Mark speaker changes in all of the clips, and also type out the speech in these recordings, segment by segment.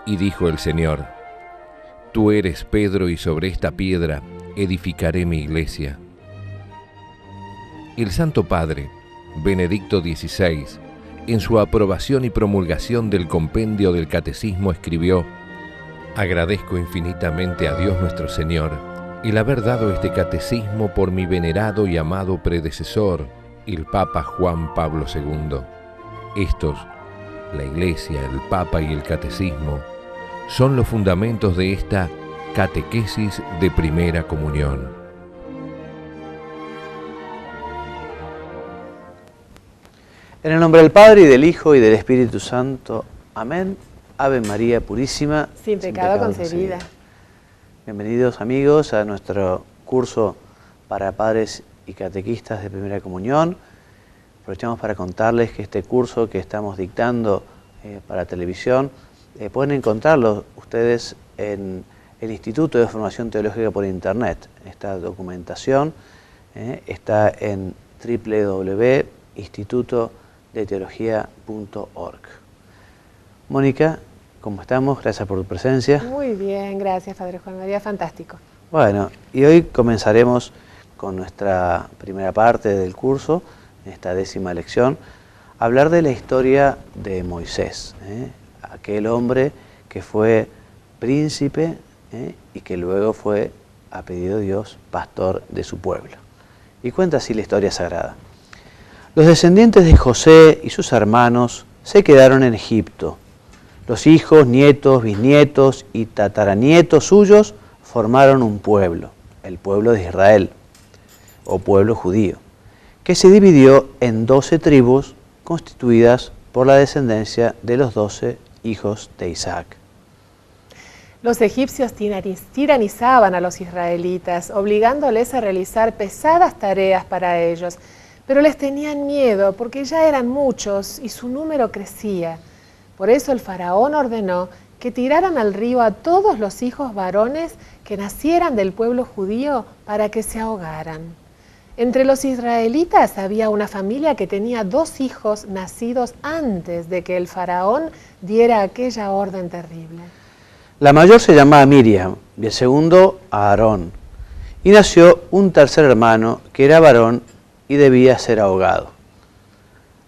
Speaker 1: Y dijo el Señor: Tú eres Pedro, y sobre esta piedra edificaré mi iglesia. El Santo Padre, Benedicto XVI, en su aprobación y promulgación del compendio del Catecismo escribió: Agradezco infinitamente a Dios nuestro Señor el haber dado este catecismo por mi venerado y amado predecesor, el Papa Juan Pablo II. Estos, la Iglesia, el Papa y el Catecismo, son los fundamentos de esta catequesis de primera comunión.
Speaker 2: En el nombre del Padre, y del Hijo, y del Espíritu Santo. Amén. Ave María Purísima,
Speaker 3: sin pecado concebida.
Speaker 2: Bienvenidos, amigos, a nuestro curso para padres y catequistas de primera comunión. Aprovechamos para contarles que este curso que estamos dictando para televisión, pueden encontrarlo ustedes en el Instituto de Formación Teológica por Internet. Esta documentación está en www.institutodeteología.org. Mónica, ¿cómo estamos? Gracias por tu presencia.
Speaker 3: Muy bien, gracias, Padre Juan María, fantástico.
Speaker 2: Bueno, y hoy comenzaremos con nuestra primera parte del curso, esta 10ª lección, hablar de la historia de Moisés, aquel hombre que fue príncipe y que luego fue, a pedido de Dios, pastor de su pueblo. Y cuenta así la historia sagrada. Los descendientes de José y sus hermanos se quedaron en Egipto. Los hijos, nietos, bisnietos y tataranietos suyos formaron un pueblo, el pueblo de Israel, o pueblo judío, que se dividió en 12 tribus constituidas por la descendencia de los 12 hijos de Isaac.
Speaker 3: Los egipcios tiranizaban a los israelitas, obligándoles a realizar pesadas tareas para ellos, pero les tenían miedo porque ya eran muchos y su número crecía. Por eso el faraón ordenó que tiraran al río a todos los hijos varones que nacieran del pueblo judío para que se ahogaran. Entre los israelitas había una familia que tenía 2 hijos nacidos antes de que el faraón diera aquella orden terrible.
Speaker 2: La mayor se llamaba Miriam y el segundo Aarón. Y nació un tercer hermano que era varón y debía ser ahogado.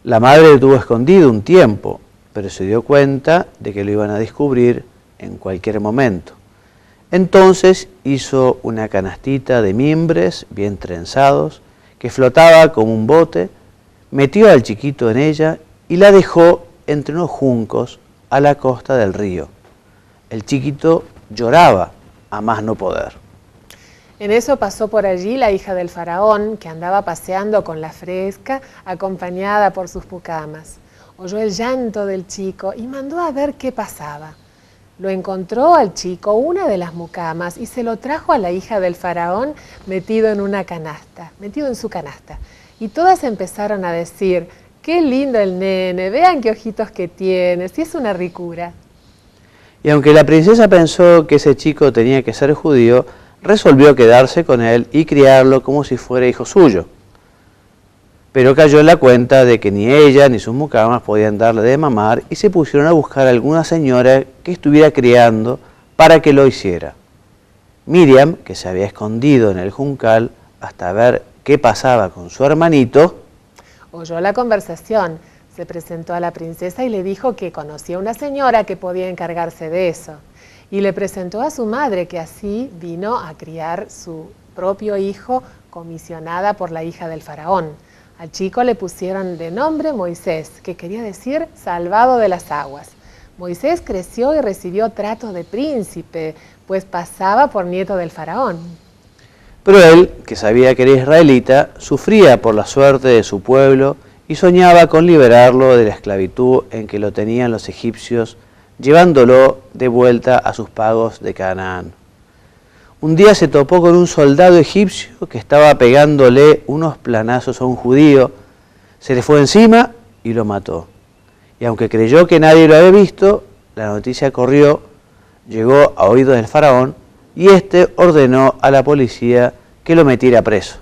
Speaker 2: La madre lo tuvo escondido un tiempo, pero se dio cuenta de que lo iban a descubrir en cualquier momento. Entonces hizo una canastita de mimbres bien trenzados que flotaba como un bote, metió al chiquito en ella y la dejó entre unos juncos a la costa del río. El chiquito lloraba a más no poder.
Speaker 3: En eso pasó por allí la hija del faraón, que andaba paseando con la fresca, acompañada por sus pucamas. Oyó el llanto del chico y mandó a ver qué pasaba. Lo encontró al chico una de las mucamas y se lo trajo a la hija del faraón metido en su canasta. Y todas empezaron a decir: ¡qué lindo el nene! Vean qué ojitos que tiene, si es una ricura.
Speaker 2: Y aunque la princesa pensó que ese chico tenía que ser judío, resolvió quedarse con él y criarlo como si fuera hijo suyo. Pero cayó en la cuenta de que ni ella ni sus mucamas podían darle de mamar y se pusieron a buscar a alguna señora que estuviera criando para que lo hiciera. Miriam, que se había escondido en el juncal hasta ver qué pasaba con su hermanito,
Speaker 3: oyó la conversación, se presentó a la princesa y le dijo que conocía una señora que podía encargarse de eso. Y le presentó a su madre, que así vino a criar su propio hijo, comisionada por la hija del faraón. Al chico le pusieron de nombre Moisés, que quería decir salvado de las aguas. Moisés creció y recibió trato de príncipe, pues pasaba por nieto del faraón.
Speaker 2: Pero él, que sabía que era israelita, sufría por la suerte de su pueblo y soñaba con liberarlo de la esclavitud en que lo tenían los egipcios, llevándolo de vuelta a sus pagos de Canaán. Un día se topó con un soldado egipcio que estaba pegándole unos planazos a un judío, se le fue encima y lo mató. Y aunque creyó que nadie lo había visto, la noticia corrió, llegó a oídos del faraón y éste ordenó a la policía que lo metiera preso.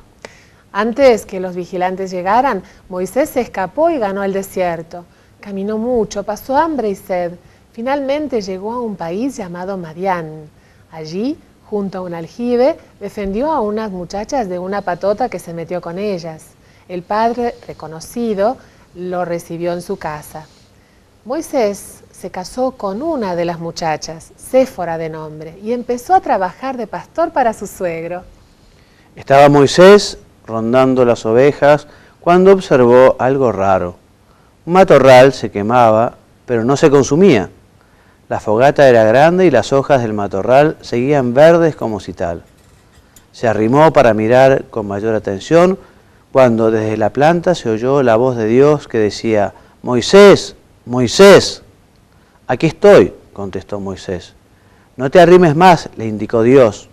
Speaker 3: Antes que los vigilantes llegaran, Moisés se escapó y ganó el desierto. Caminó mucho, pasó hambre y sed. Finalmente llegó a un país llamado Madián. Allí, junto a un aljibe, defendió a unas muchachas de una patota que se metió con ellas. El padre, reconocido, lo recibió en su casa. Moisés se casó con una de las muchachas, Séfora de nombre, y empezó a trabajar de pastor para su suegro.
Speaker 2: Estaba Moisés rondando las ovejas cuando observó algo raro. Un matorral se quemaba, pero no se consumía. La fogata era grande y las hojas del matorral seguían verdes como si tal. Se arrimó para mirar con mayor atención cuando desde la planta se oyó la voz de Dios que decía: «Moisés, Moisés». «Aquí estoy», contestó Moisés. «No te arrimes más», le indicó Dios.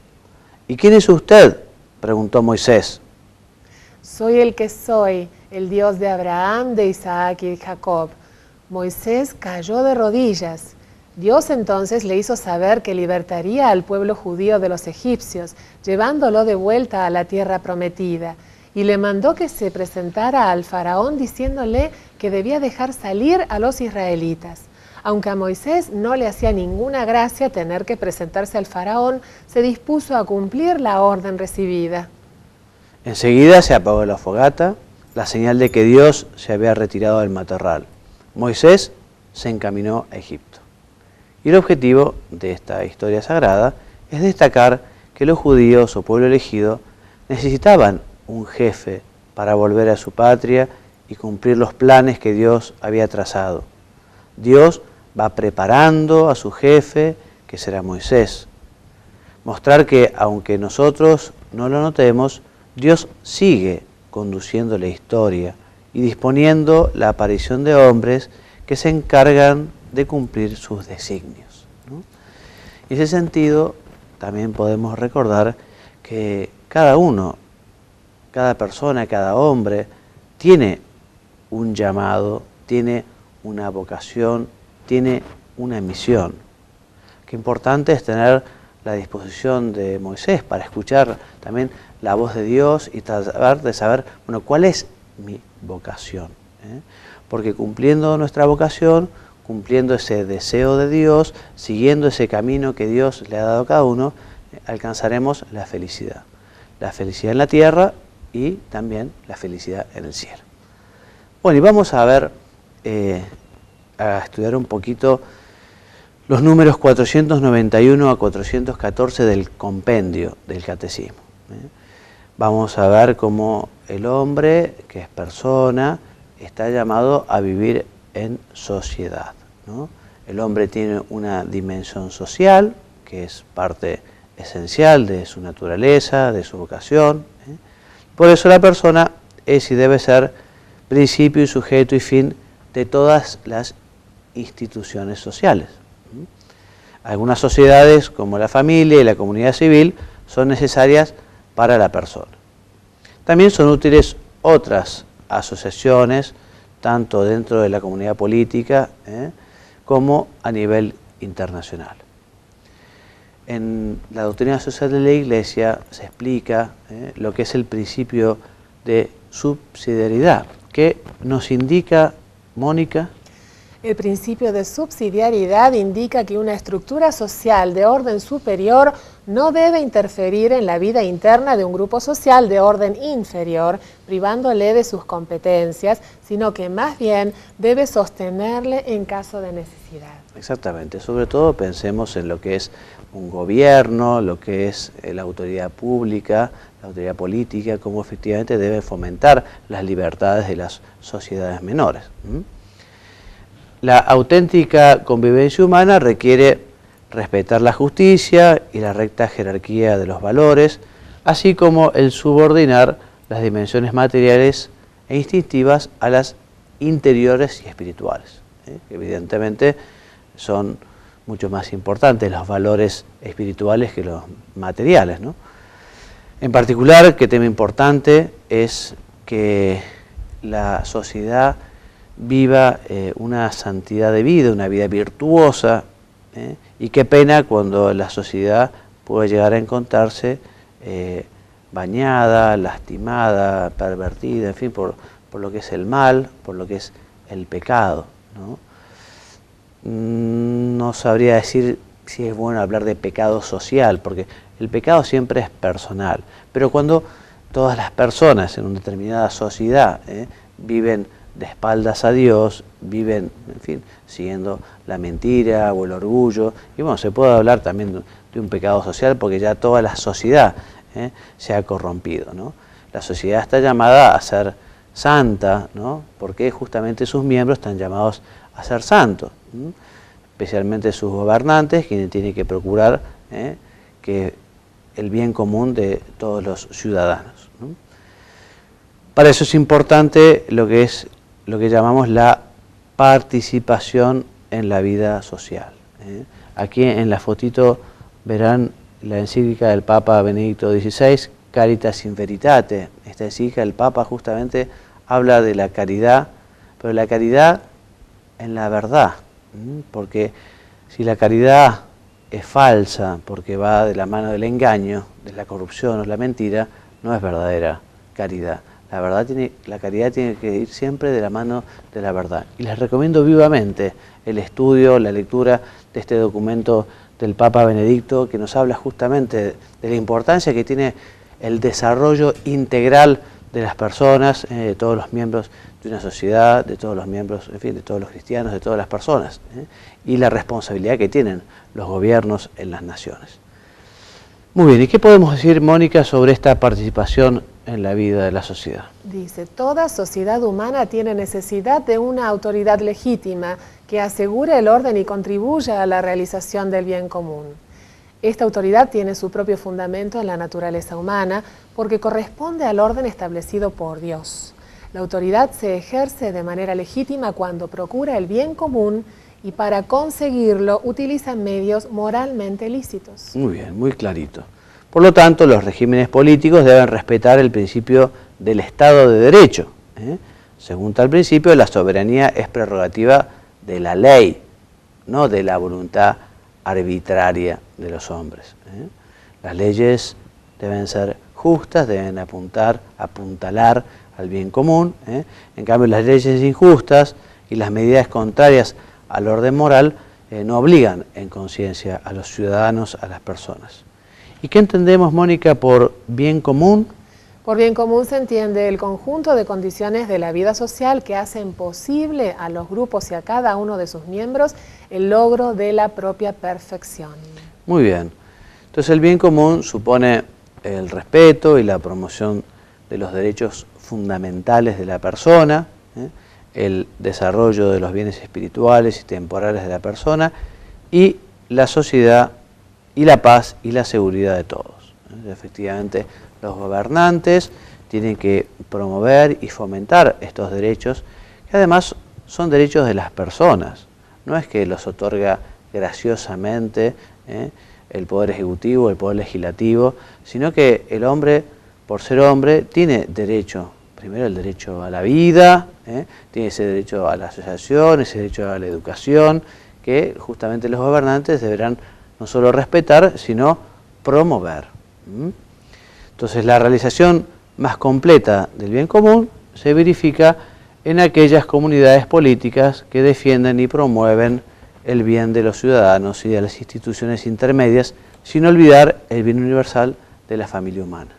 Speaker 2: «¿Y quién es usted?», preguntó Moisés.
Speaker 3: «Soy el que soy, el Dios de Abraham, de Isaac y de Jacob». Moisés cayó de rodillas. Dios entonces le hizo saber que libertaría al pueblo judío de los egipcios, llevándolo de vuelta a la tierra prometida, y le mandó que se presentara al faraón diciéndole que debía dejar salir a los israelitas. Aunque a Moisés no le hacía ninguna gracia tener que presentarse al faraón, se dispuso a cumplir la orden recibida.
Speaker 2: Enseguida se apagó la fogata, la señal de que Dios se había retirado del matorral. Moisés se encaminó a Egipto. Y el objetivo de esta historia sagrada es destacar que los judíos o pueblo elegido necesitaban un jefe para volver a su patria y cumplir los planes que Dios había trazado. Dios va preparando a su jefe, que será Moisés. Mostrar que, aunque nosotros no lo notemos, Dios sigue conduciendo la historia y disponiendo la aparición de hombres que se encargan de cumplir sus designios, ¿no? En ese sentido, también podemos recordar que cada uno, cada persona, cada hombre, tiene un llamado, tiene una vocación, tiene una misión. Qué importante es tener la disposición de Moisés para escuchar también la voz de Dios y tratar de saber, bueno, ¿cuál es mi vocación? Porque cumpliendo nuestra vocación, cumpliendo ese deseo de Dios, siguiendo ese camino que Dios le ha dado a cada uno, alcanzaremos la felicidad. La felicidad en la tierra y también la felicidad en el cielo. Bueno, y vamos a ver, a estudiar un poquito los números 491 a 414 del compendio del Catecismo. Vamos a ver cómo el hombre, que es persona, está llamado a vivir en sociedad, ¿no? El hombre tiene una dimensión social, que es parte esencial de su naturaleza, de su vocación. Por eso la persona es y debe ser principio y sujeto y fin de todas las instituciones sociales. Algunas sociedades, como la familia y la comunidad civil, son necesarias para la persona. También son útiles otras asociaciones, tanto dentro de la comunidad política como a nivel internacional. En la doctrina social de la Iglesia se explica lo que es el principio de subsidiariedad, que nos indica, Mónica.
Speaker 3: El principio de subsidiariedad indica que una estructura social de orden superior no debe interferir en la vida interna de un grupo social de orden inferior, privándole de sus competencias, sino que más bien debe sostenerle en caso de necesidad.
Speaker 2: Exactamente, sobre todo pensemos en lo que es un gobierno, lo que es la autoridad pública, la autoridad política, cómo efectivamente debe fomentar las libertades de las sociedades menores. La auténtica convivencia humana requiere respetar la justicia y la recta jerarquía de los valores, así como el subordinar las dimensiones materiales e instintivas a las interiores y espirituales, que evidentemente son mucho más importantes los valores espirituales que los materiales, ¿no? En particular, qué tema importante es que la sociedad viva una santidad de vida, una vida virtuosa, y qué pena cuando la sociedad puede llegar a encontrarse bañada, lastimada, pervertida, en fin, por lo que es el mal, por lo que es el pecado, ¿no? no sabría decir si es bueno hablar de pecado social, porque el pecado siempre es personal, pero cuando todas las personas en una determinada sociedad viven de espaldas a Dios, viven, en fin, siguiendo la mentira o el orgullo, y bueno, se puede hablar también de un pecado social porque ya toda la sociedad se ha corrompido, ¿no? La sociedad está llamada a ser santa, ¿no? Porque justamente sus miembros están llamados a ser santos, especialmente sus gobernantes, quienes tienen que procurar que el bien común de todos los ciudadanos, ¿no? Para eso es importante lo que llamamos la participación en la vida social. Aquí en la fotito verán la encíclica del Papa Benedicto XVI, Caritas in Veritate. Esta encíclica del Papa justamente habla de la caridad, pero la caridad en la verdad, porque si la caridad es falsa, porque va de la mano del engaño, de la corrupción o la mentira, no es verdadera caridad. La caridad tiene que ir siempre de la mano de la verdad. Y les recomiendo vivamente el estudio, la lectura de este documento del Papa Benedicto, que nos habla justamente de la importancia que tiene el desarrollo integral de las personas, de todos los miembros de una sociedad, de todos los miembros, en fin, de todos los cristianos, de todas las personas, y la responsabilidad que tienen los gobiernos en las naciones. Muy bien, ¿y qué podemos decir, Mónica, sobre esta participación en la vida de la sociedad?
Speaker 3: Dice, toda sociedad humana tiene necesidad de una autoridad legítima que asegure el orden y contribuya a la realización del bien común. Esta autoridad tiene su propio fundamento en la naturaleza humana porque corresponde al orden establecido por Dios. La autoridad se ejerce de manera legítima cuando procura el bien común y para conseguirlo utiliza medios moralmente lícitos.
Speaker 2: Muy bien, muy clarito. Por lo tanto, los regímenes políticos deben respetar el principio del Estado de Derecho. Según tal principio, la soberanía es prerrogativa de la ley, no de la voluntad arbitraria de los hombres. Las leyes deben ser justas, deben apuntalar al bien común. En cambio, las leyes injustas y las medidas contrarias al orden moral no obligan en conciencia a los ciudadanos, a las personas. ¿Y qué entendemos, Mónica, por bien común?
Speaker 3: Por bien común se entiende el conjunto de condiciones de la vida social que hacen posible a los grupos y a cada uno de sus miembros el logro de la propia perfección. Muy
Speaker 2: bien. Entonces el bien común supone el respeto y la promoción de los derechos fundamentales de la persona, el desarrollo de los bienes espirituales y temporales de la persona y la sociedad y la paz y la seguridad de todos. Efectivamente, los gobernantes tienen que promover y fomentar estos derechos, que además son derechos de las personas. No es que los otorga graciosamente el Poder Ejecutivo, el Poder Legislativo, sino que el hombre, por ser hombre, tiene derecho, primero el derecho a la vida, tiene ese derecho a la asociación, ese derecho a la educación, que justamente los gobernantes deberán no solo respetar, sino promover. Entonces la realización más completa del bien común se verifica en aquellas comunidades políticas que defienden y promueven el bien de los ciudadanos y de las instituciones intermedias, sin olvidar el bien universal de la familia humana.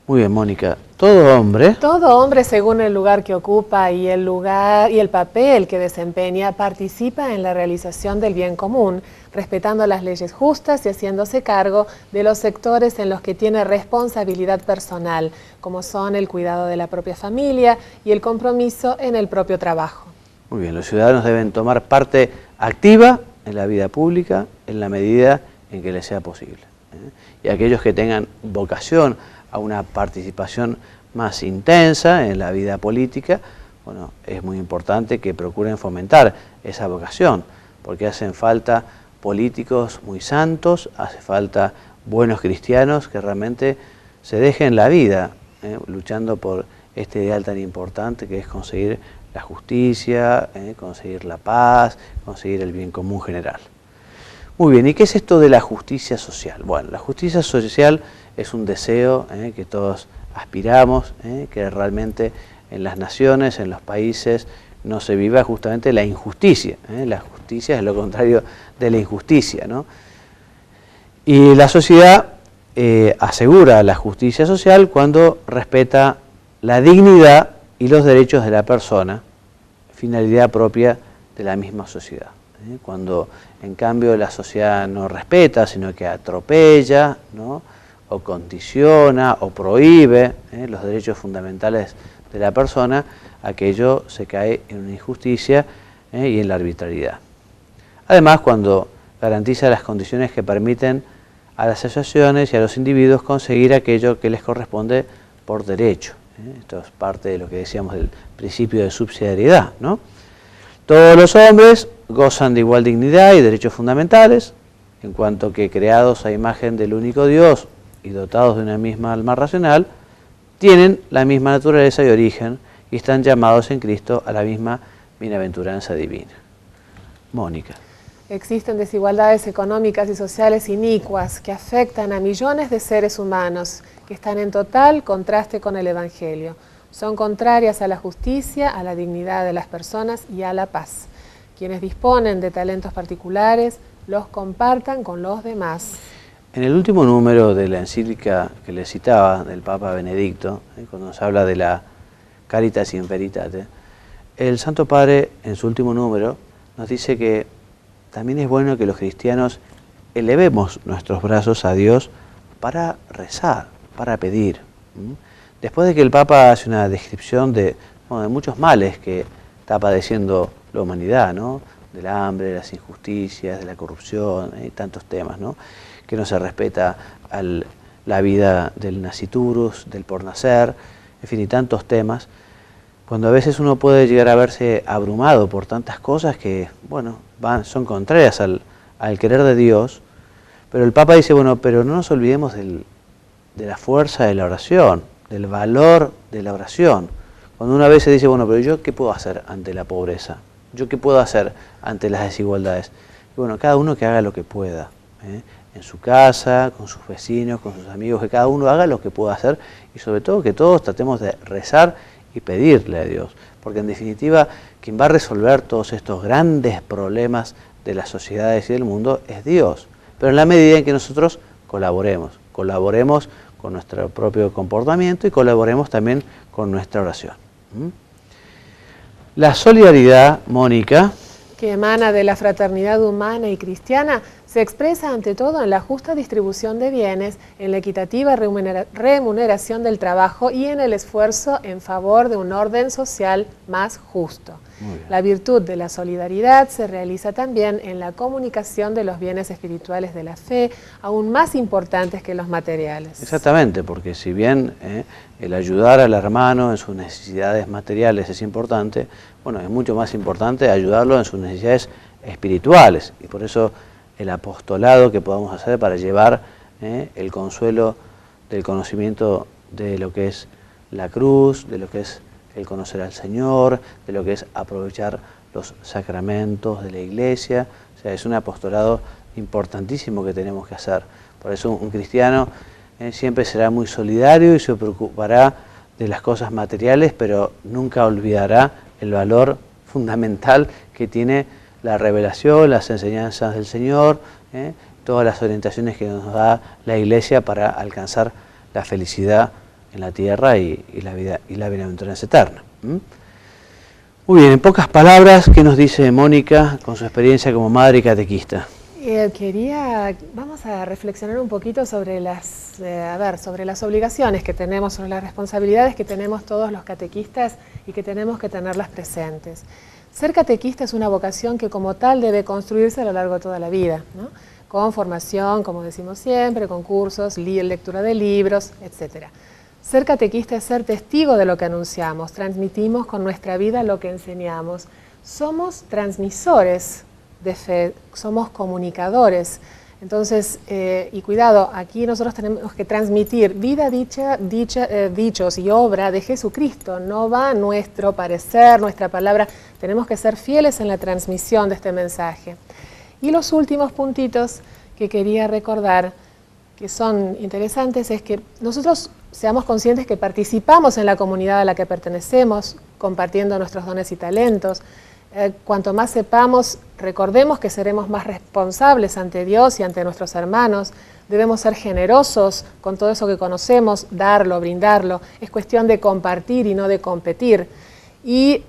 Speaker 2: Muy bien, Mónica. Todo hombre,
Speaker 3: según el lugar que ocupa y el papel que desempeña, participa en la realización del bien común, respetando las leyes justas y haciéndose cargo de los sectores en los que tiene responsabilidad personal, como son el cuidado de la propia familia y el compromiso en el propio trabajo.
Speaker 2: Muy bien, los ciudadanos deben tomar parte activa en la vida pública en la medida en que les sea posible. Y aquellos que tengan vocación a una participación más intensa en la vida política, bueno, es muy importante que procuren fomentar esa vocación, porque hacen falta políticos muy santos, hace falta buenos cristianos que realmente se dejen la vida luchando por este ideal tan importante que es conseguir la justicia, conseguir la paz, conseguir el bien común general. Muy bien, ¿y qué es esto de la justicia social? Bueno, la justicia social es un deseo que todos aspiramos, que realmente en las naciones, en los países, no se viva justamente la injusticia. justicia es lo contrario de la injusticia, ¿no? Y la sociedad asegura la justicia social cuando respeta la dignidad y los derechos de la persona, finalidad propia de la misma sociedad. Cuando en cambio la sociedad no respeta, sino que atropella, ¿no? O condiciona o prohíbe los derechos fundamentales de la persona, aquello se cae en una injusticia y en la arbitrariedad. Además, cuando garantiza las condiciones que permiten a las asociaciones y a los individuos conseguir aquello que les corresponde por derecho. Esto es parte de lo que decíamos del principio de subsidiariedad, ¿no? Todos los hombres gozan de igual dignidad y derechos fundamentales, en cuanto que creados a imagen del único Dios y dotados de una misma alma racional, tienen la misma naturaleza y origen y están llamados en Cristo a la misma bienaventuranza divina. Mónica.
Speaker 3: Existen desigualdades económicas y sociales inicuas que afectan a millones de seres humanos que están en total contraste con el Evangelio. Son contrarias a la justicia, a la dignidad de las personas y a la paz. Quienes disponen de talentos particulares los compartan con los demás.
Speaker 2: En el último número de la encíclica que le citaba del Papa Benedicto, cuando nos habla de la Caritas in Veritate, el Santo Padre en su último número nos dice que también es bueno que los cristianos elevemos nuestros brazos a Dios para rezar, para pedir. Después de que el Papa hace una descripción de muchos males que está padeciendo la humanidad, ¿no? Del hambre, de las injusticias, de la corrupción, y tantos temas, ¿no? Que no se respeta la vida del nasciturus, del por nacer, en fin, y tantos temas. Cuando a veces uno puede llegar a verse abrumado por tantas cosas que, son contrarias al querer de Dios, pero el Papa dice, pero no nos olvidemos de la fuerza de la oración, del valor de la oración. Cuando uno a veces dice, pero ¿yo qué puedo hacer ante la pobreza? ¿Yo qué puedo hacer ante las desigualdades? Y cada uno que haga lo que pueda, en su casa, con sus vecinos, con sus amigos, que cada uno haga lo que pueda hacer y sobre todo que todos tratemos de rezar y pedirle a Dios, porque en definitiva quien va a resolver todos estos grandes problemas de las sociedades y del mundo es Dios, pero en la medida en que nosotros colaboremos con nuestro propio comportamiento y colaboremos también con nuestra oración. La solidaridad, Mónica,
Speaker 3: que emana de la fraternidad humana y cristiana, se expresa ante todo en la justa distribución de bienes, en la equitativa remuneración del trabajo y en el esfuerzo en favor de un orden social más justo. La virtud de la solidaridad se realiza también en la comunicación de los bienes espirituales de la fe, aún más importantes que los materiales.
Speaker 2: Exactamente, porque si bien el ayudar al hermano en sus necesidades materiales es importante, es mucho más importante ayudarlo en sus necesidades espirituales, y por eso el apostolado que podamos hacer para llevar el consuelo del conocimiento de lo que es la cruz, de lo que es el conocer al Señor, de lo que es aprovechar los sacramentos de la Iglesia. O sea, es un apostolado importantísimo que tenemos que hacer. Por eso un cristiano siempre será muy solidario y se preocupará de las cosas materiales, pero nunca olvidará el valor fundamental que tiene la revelación, las enseñanzas del Señor, todas las orientaciones que nos da la Iglesia para alcanzar la felicidad en la tierra y la vida y la bienaventuranza eterna. Muy bien, en pocas palabras, ¿qué nos dice Mónica con su experiencia como madre y catequista?
Speaker 3: Vamos a reflexionar un poquito sobre sobre las obligaciones que tenemos, sobre las responsabilidades que tenemos todos los catequistas y que tenemos que tenerlas presentes. Ser catequista es una vocación que como tal debe construirse a lo largo de toda la vida, ¿no? Con formación, como decimos siempre, con cursos, lectura de libros, etc. Ser catequista es ser testigo de lo que anunciamos, transmitimos con nuestra vida lo que enseñamos. Somos transmisores de fe, somos comunicadores. Entonces, y cuidado, aquí nosotros tenemos que transmitir vida, dichos y obra de Jesucristo. No va nuestro parecer, nuestra palabra. Tenemos que ser fieles en la transmisión de este mensaje. Y los últimos puntitos que quería recordar, que son interesantes, es que nosotros seamos conscientes que participamos en la comunidad a la que pertenecemos, compartiendo nuestros dones y talentos. Cuanto más sepamos, recordemos que seremos más responsables ante Dios y ante nuestros hermanos. Debemos ser generosos con todo eso que conocemos, darlo, brindarlo. Es cuestión de compartir y no de competir. Y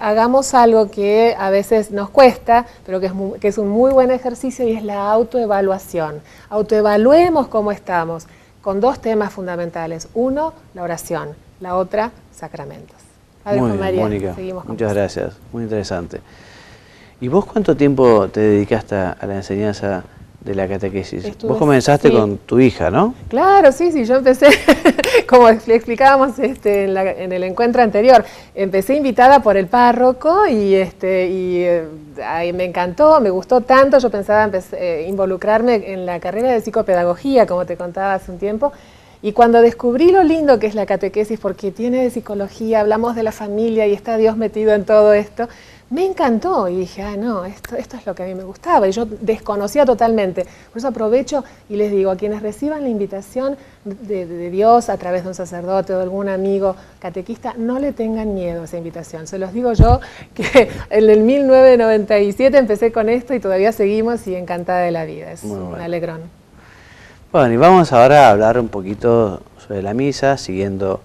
Speaker 3: hagamos algo que a veces nos cuesta, pero que es un muy buen ejercicio, y es la autoevaluación. Autoevaluemos cómo estamos, con dos temas fundamentales. Uno, la oración. La otra, sacramentos.
Speaker 2: Padre Juan María, Mónica, muchas gracias, muy interesante. ¿Y vos cuánto tiempo te dedicaste a la enseñanza de la catequesis? Vos comenzaste con tu hija, ¿no?
Speaker 3: Claro, sí, yo empecé, como explicábamos en el encuentro anterior, empecé invitada por el párroco y me encantó, me gustó tanto, yo pensaba involucrarme en la carrera de psicopedagogía, como te contaba hace un tiempo. Y cuando descubrí lo lindo que es la catequesis, porque tiene de psicología, hablamos de la familia y está Dios metido en todo esto, me encantó y dije, no, esto es lo que a mí me gustaba y yo desconocía totalmente. Por eso aprovecho y les digo a quienes reciban la invitación de Dios a través de un sacerdote o de algún amigo catequista, no le tengan miedo a esa invitación. Se los digo yo que en el 1997 empecé con esto y todavía seguimos y encantada de la vida. Es un alegrón.
Speaker 2: Bueno, y vamos ahora a hablar un poquito sobre la misa, siguiendo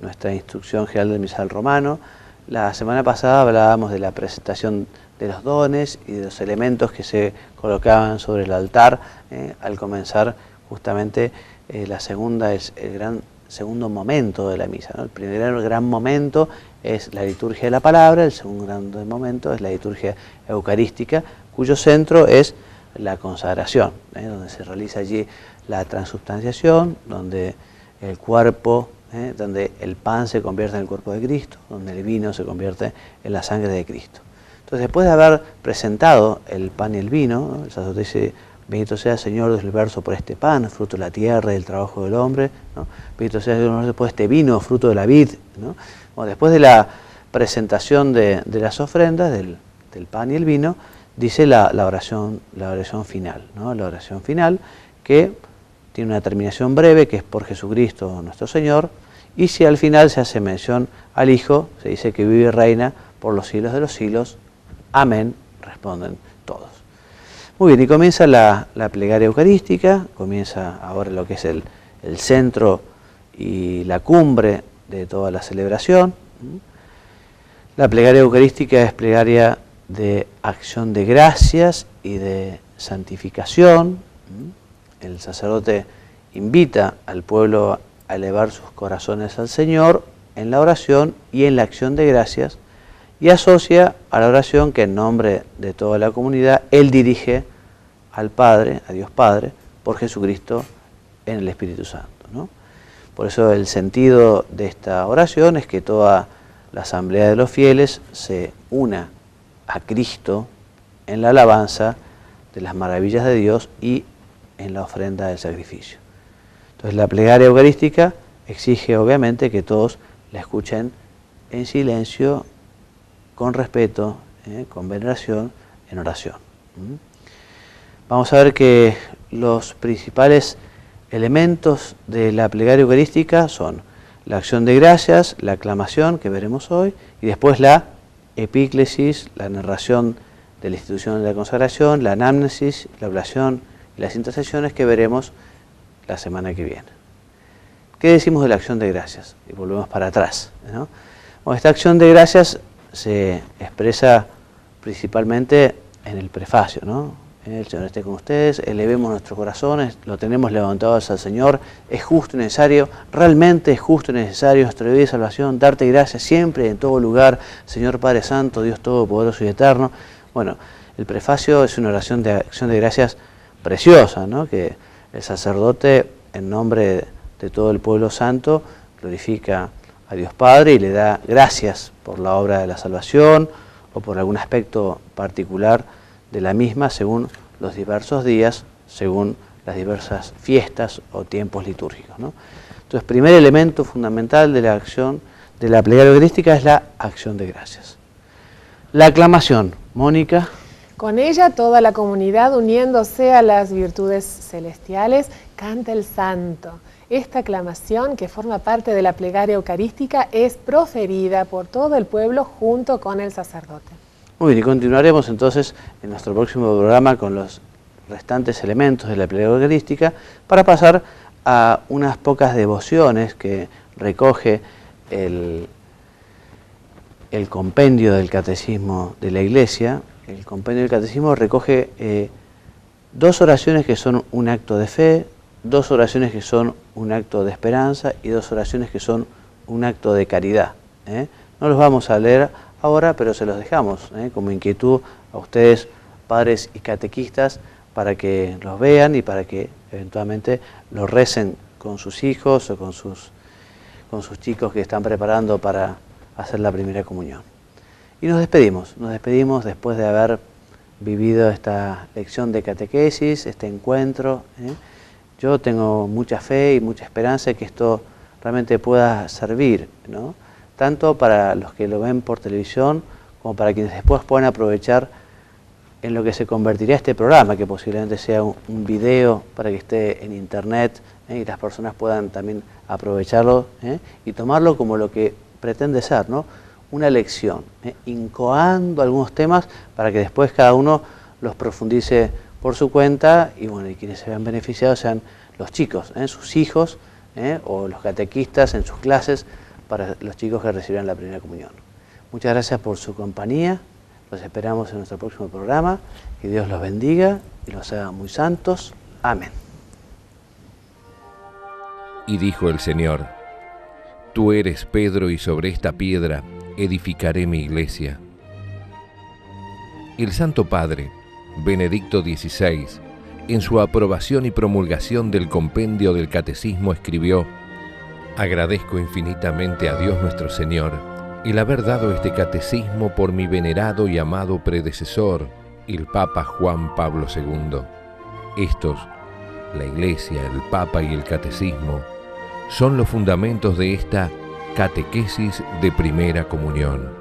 Speaker 2: nuestra instrucción general del misal romano. La semana pasada hablábamos de la presentación de los dones y de los elementos que se colocaban sobre el altar al comenzar justamente la segunda, es el segundo momento de la misa, ¿no? El primer gran momento es la liturgia de la palabra, el segundo gran momento es la liturgia eucarística, cuyo centro es la consagración, donde se realiza allí la transubstanciación, donde el cuerpo, donde el pan se convierte en el cuerpo de Cristo, donde el vino se convierte en la sangre de Cristo. Entonces, después de haber presentado el pan y el vino, ¿no? El sacerdote dice, bendito sea Señor Dios del universo por este pan, fruto de la tierra y del trabajo del hombre, ¿no? Bendito sea Dios por este vino, fruto de la vid, ¿no? Bueno, después de la presentación de las ofrendas, del pan y el vino, dice la oración final, ¿no? La oración final que tiene una terminación breve, que es por Jesucristo nuestro Señor, y si al final se hace mención al Hijo, se dice que vive y reina por los siglos de los siglos. Amén, responden todos. Muy bien, y comienza la plegaria eucarística, comienza ahora lo que es el centro y la cumbre de toda la celebración. La plegaria eucarística es plegaria de acción de gracias y de santificación. El sacerdote invita al pueblo a elevar sus corazones al Señor en la oración y en la acción de gracias, y asocia a la oración que en nombre de toda la comunidad él dirige al Padre, a Dios Padre, por Jesucristo en el Espíritu Santo, ¿no? Por eso el sentido de esta oración es que toda la asamblea de los fieles se una a Cristo en la alabanza de las maravillas de Dios y en la ofrenda del sacrificio. Entonces la plegaria eucarística exige obviamente que todos la escuchen en silencio, con respeto, con veneración, en oración. Vamos a ver que los principales elementos de la plegaria eucarística son la acción de gracias, la aclamación que veremos hoy, y después la epíclesis, la narración de la institución de la consagración, la anamnesis, la oblación y las intercesiones que veremos la semana que viene. ¿Qué decimos de la acción de gracias? Y volvemos para atrás, ¿no? Bueno, esta acción de gracias se expresa principalmente en el prefacio, ¿no? El Señor esté con ustedes, elevemos nuestros corazones, lo tenemos levantados al Señor, es justo y necesario, realmente es justo y necesario nuestra vida de salvación, darte gracias siempre y en todo lugar, Señor Padre Santo, Dios Todopoderoso y Eterno. Bueno, el prefacio es una oración de acción de gracias preciosa, ¿no? Que el sacerdote, en nombre de todo el pueblo santo, glorifica a Dios Padre y le da gracias por la obra de la salvación o por algún aspecto particular de la misma según los diversos días, según las diversas fiestas o tiempos litúrgicos, ¿no? Entonces, primer elemento fundamental de la acción de la plegaria eucarística es la acción de gracias. La aclamación, Mónica.
Speaker 3: Con ella toda la comunidad, uniéndose a las virtudes celestiales, canta el santo. Esta aclamación, que forma parte de la plegaria eucarística, es proferida por todo el pueblo junto con el sacerdote.
Speaker 2: Muy bien, y continuaremos entonces en nuestro próximo programa con los restantes elementos de la plegaria eucarística para pasar a unas pocas devociones que recoge el compendio del Catecismo de la Iglesia. El compendio del Catecismo recoge 2 oraciones que son un acto de fe, 2 oraciones que son un acto de esperanza y 2 oraciones que son un acto de caridad. No los vamos a leer ahora, pero se los dejamos como inquietud a ustedes, padres y catequistas, para que los vean y para que eventualmente los recen con sus hijos o con sus chicos que están preparando para hacer la primera comunión. Y nos despedimos después de haber vivido esta lección de catequesis, este encuentro. Yo tengo mucha fe y mucha esperanza de que esto realmente pueda servir, ¿no? Tanto para los que lo ven por televisión como para quienes después puedan aprovechar en lo que se convertirá este programa, que posiblemente sea un video para que esté en internet y las personas puedan también aprovecharlo y tomarlo como lo que pretende ser, ¿no? Una lección, incoando algunos temas para que después cada uno los profundice por su cuenta y bueno, y quienes se vean beneficiados sean los chicos, sus hijos o los catequistas en sus clases para los chicos que recibirán la primera comunión. Muchas gracias por su compañía, los esperamos en nuestro próximo programa, que Dios los bendiga y los haga muy santos. Amén.
Speaker 1: Y dijo el Señor: Tú eres Pedro, y sobre esta piedra edificaré mi iglesia. El Santo Padre, Benedicto XVI, en su aprobación y promulgación del compendio del Catecismo escribió: Agradezco infinitamente a Dios nuestro Señor el haber dado este catecismo por mi venerado y amado predecesor, el Papa Juan Pablo II. Estos, la Iglesia, el Papa y el Catecismo, son los fundamentos de esta catequesis de primera comunión.